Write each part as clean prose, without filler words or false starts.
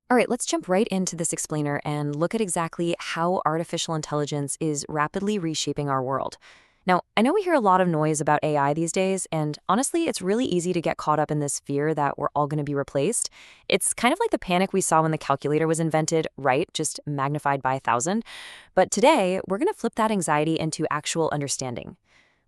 All right, let's jump right into this explainer and look at exactly how artificial intelligence is rapidly reshaping our world. Now, I know we hear a lot of noise about AI these days, and honestly, it's really easy to get caught up in this fear that we're all going to be replaced. It's kind of like the panic we saw when the calculator was invented, right? Just magnified by 1,000. But today, we're going to flip that anxiety into actual understanding.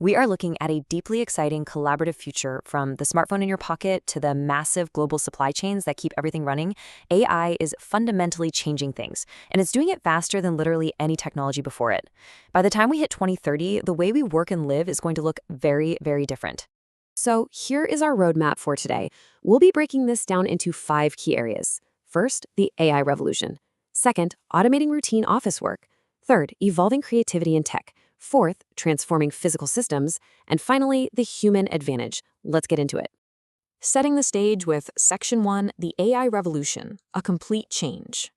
We are looking at a deeply exciting collaborative future from the smartphone in your pocket to the massive global supply chains that keep everything running. AI is fundamentally changing things, and it's doing it faster than literally any technology before it. By the time we hit 2030, the way we work and live is going to look very, very different. So here is our roadmap for today. We'll be breaking this down into 5 key areas. First, the AI revolution. Second, automating routine office work. Third, evolving creativity in tech. Fourth, transforming physical systems. And finally, the human advantage. Let's get into it. Setting the stage with Section 1, the AI revolution, a complete change.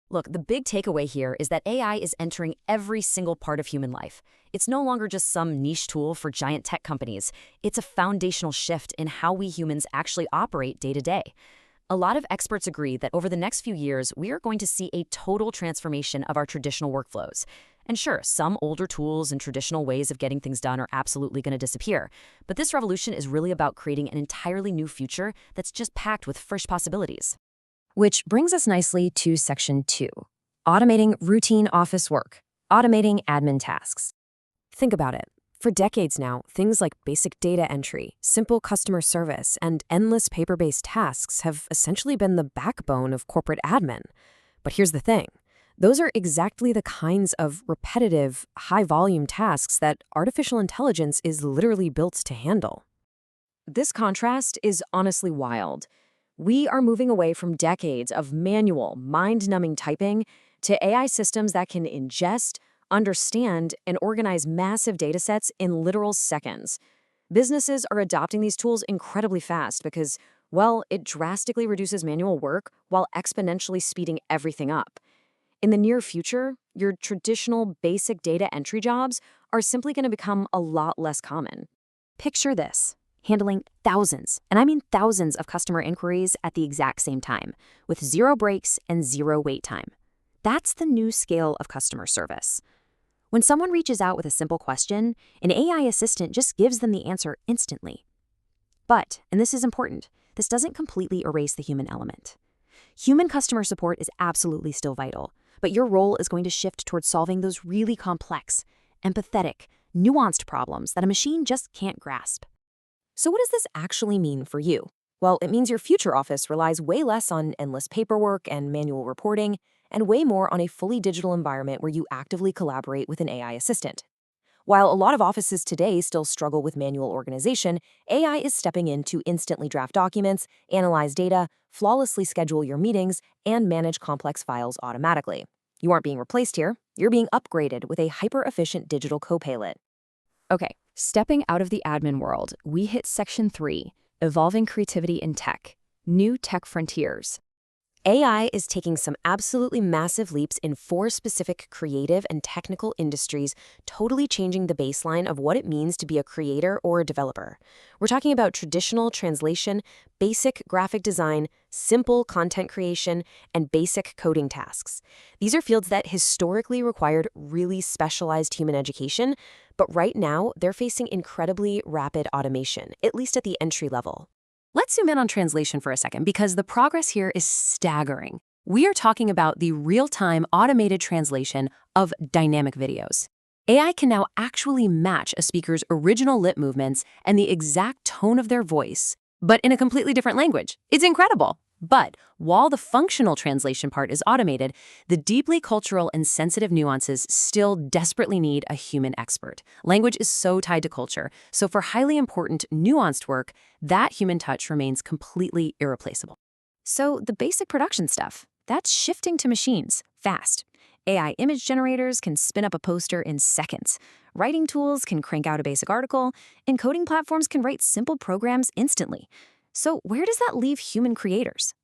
Look, the big takeaway here is that AI is entering every single part of human life. It's no longer just some niche tool for giant tech companies. It's a foundational shift in how we humans actually operate day to day. A lot of experts agree that over the next few years, we are going to see a total transformation of our traditional workflows. And sure, some older tools and traditional ways of getting things done are absolutely going to disappear. But this revolution is really about creating an entirely new future that's just packed with fresh possibilities. Which brings us nicely to Section 2, automating routine office work, automating admin tasks. Think about it. For decades now, things like basic data entry, simple customer service, and endless paper-based tasks have essentially been the backbone of corporate admin. But here's the thing. Those are exactly the kinds of repetitive, high-volume tasks that artificial intelligence is literally built to handle. This contrast is honestly wild. We are moving away from decades of manual, mind-numbing typing to AI systems that can ingest, understand, and organize massive datasets in literal seconds. Businesses are adopting these tools incredibly fast because, well, it drastically reduces manual work while exponentially speeding everything up. In the near future, your traditional basic data entry jobs are simply going to become a lot less common. Picture this. Handling thousands, and I mean thousands of customer inquiries at the exact same time, with zero breaks and zero wait time. That's the new scale of customer service. When someone reaches out with a simple question, an AI assistant just gives them the answer instantly. But, and this is important, this doesn't completely erase the human element. Human customer support is absolutely still vital, but your role is going to shift towards solving those really complex, empathetic, nuanced problems that a machine just can't grasp. So what does this actually mean for you? Well, it means your future office relies way less on endless paperwork and manual reporting, and way more on a fully digital environment where you actively collaborate with an AI assistant. While a lot of offices today still struggle with manual organization, AI is stepping in to instantly draft documents, analyze data, flawlessly schedule your meetings, and manage complex files automatically. You aren't being replaced here, you're being upgraded with a hyper-efficient digital co-pilot. Okay, stepping out of the admin world, we hit Section 3, evolving creativity in tech, new tech frontiers. AI is taking some absolutely massive leaps in 4 specific creative and technical industries, totally changing the baseline of what it means to be a creator or a developer. We're talking about traditional translation, basic graphic design, simple content creation, and basic coding tasks. These are fields that historically required really specialized human education, but right now they're facing incredibly rapid automation, at least at the entry level. Let's zoom in on translation for a second because the progress here is staggering. We are talking about the real-time automated translation of dynamic videos. AI can now actually match a speaker's original lip movements and the exact tone of their voice, but in a completely different language. It's incredible. But while the functional translation part is automated, the deeply cultural and sensitive nuances still desperately need a human expert. Language is so tied to culture, so for highly important, nuanced work, that human touch remains completely irreplaceable. So the basic production stuff, that's shifting to machines, fast. AI image generators can spin up a poster in seconds. Writing tools can crank out a basic article, and coding platforms can write simple programs instantly. So where does that leave human creators?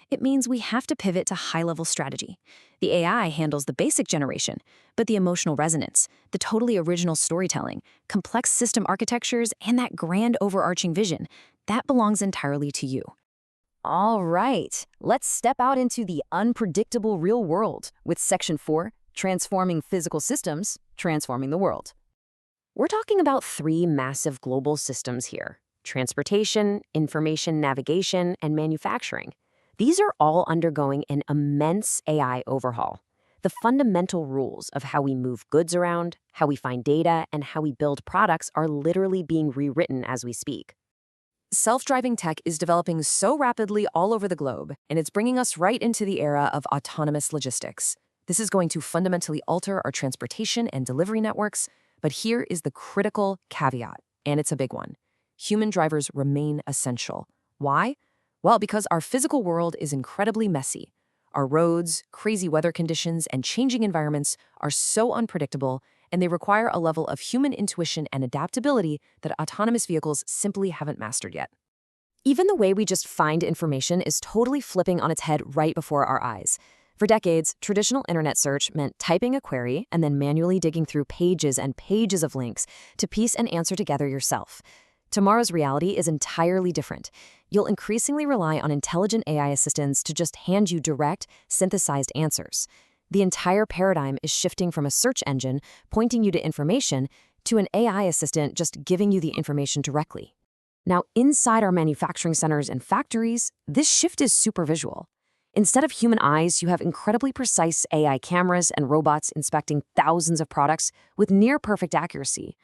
It means we have to pivot to high-level strategy. The AI handles the basic generation, but the emotional resonance, the totally original storytelling, complex system architectures, and that grand overarching vision, that belongs entirely to you. All right, let's step out into the unpredictable real world with Section 4, Transforming Physical Systems, Transforming the World. We're talking about three massive global systems here: transportation, information navigation, and manufacturing. These are all undergoing an immense AI overhaul. The fundamental rules of how we move goods around, how we find data, and how we build products are literally being rewritten as we speak. Self-driving tech is developing so rapidly all over the globe, and it's bringing us right into the era of autonomous logistics. This is going to fundamentally alter our transportation and delivery networks, but here is the critical caveat, and it's a big one. Human drivers remain essential. Why? Well, because our physical world is incredibly messy. Our roads, crazy weather conditions, and changing environments are so unpredictable, and they require a level of human intuition and adaptability that autonomous vehicles simply haven't mastered yet. Even the way we just find information is totally flipping on its head right before our eyes. For decades, traditional internet search meant typing a query and then manually digging through pages and pages of links to piece an answer together yourself. Tomorrow's reality is entirely different. You'll increasingly rely on intelligent AI assistants to just hand you direct, synthesized answers. The entire paradigm is shifting from a search engine pointing you to information to an AI assistant just giving you the information directly. Now, inside our manufacturing centers and factories, this shift is super visual. Instead of human eyes, you have incredibly precise AI cameras and robots inspecting thousands of products with near-perfect accuracy.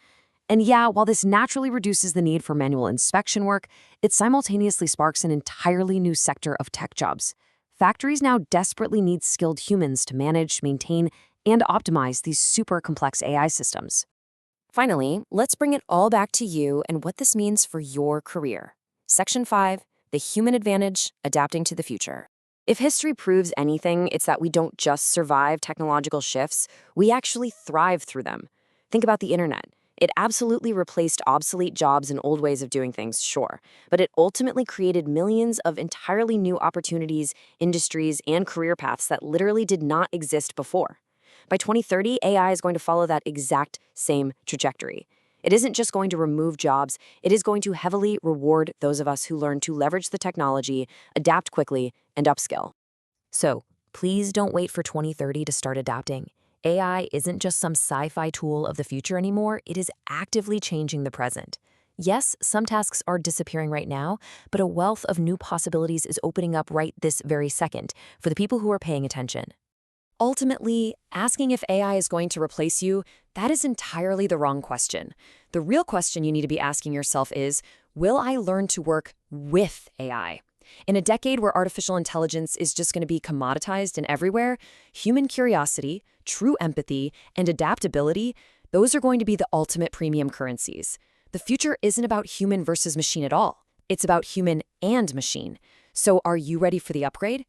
And yeah, while this naturally reduces the need for manual inspection work, it simultaneously sparks an entirely new sector of tech jobs. Factories now desperately need skilled humans to manage, maintain, and optimize these super complex AI systems. Finally, let's bring it all back to you and what this means for your career. Section 5, the human advantage, adapting to the future. If history proves anything, it's that we don't just survive technological shifts, we actually thrive through them. Think about the internet. It absolutely replaced obsolete jobs and old ways of doing things, sure, but it ultimately created millions of entirely new opportunities, industries, and career paths that literally did not exist before. By 2030, AI is going to follow that exact same trajectory. It isn't just going to remove jobs, it is going to heavily reward those of us who learn to leverage the technology, adapt quickly, and upskill. So, please don't wait for 2030 to start adapting. AI isn't just some sci-fi tool of the future anymore, it is actively changing the present. Yes, some tasks are disappearing right now, but a wealth of new possibilities is opening up right this very second for the people who are paying attention. Ultimately, asking if AI is going to replace you, that is entirely the wrong question. The real question you need to be asking yourself is, will I learn to work with AI? In a decade where artificial intelligence is just going to be commoditized and everywhere, human curiosity, true empathy, and adaptability, those are going to be the ultimate premium currencies. The future isn't about human versus machine at all. It's about human and machine. So are you ready for the upgrade?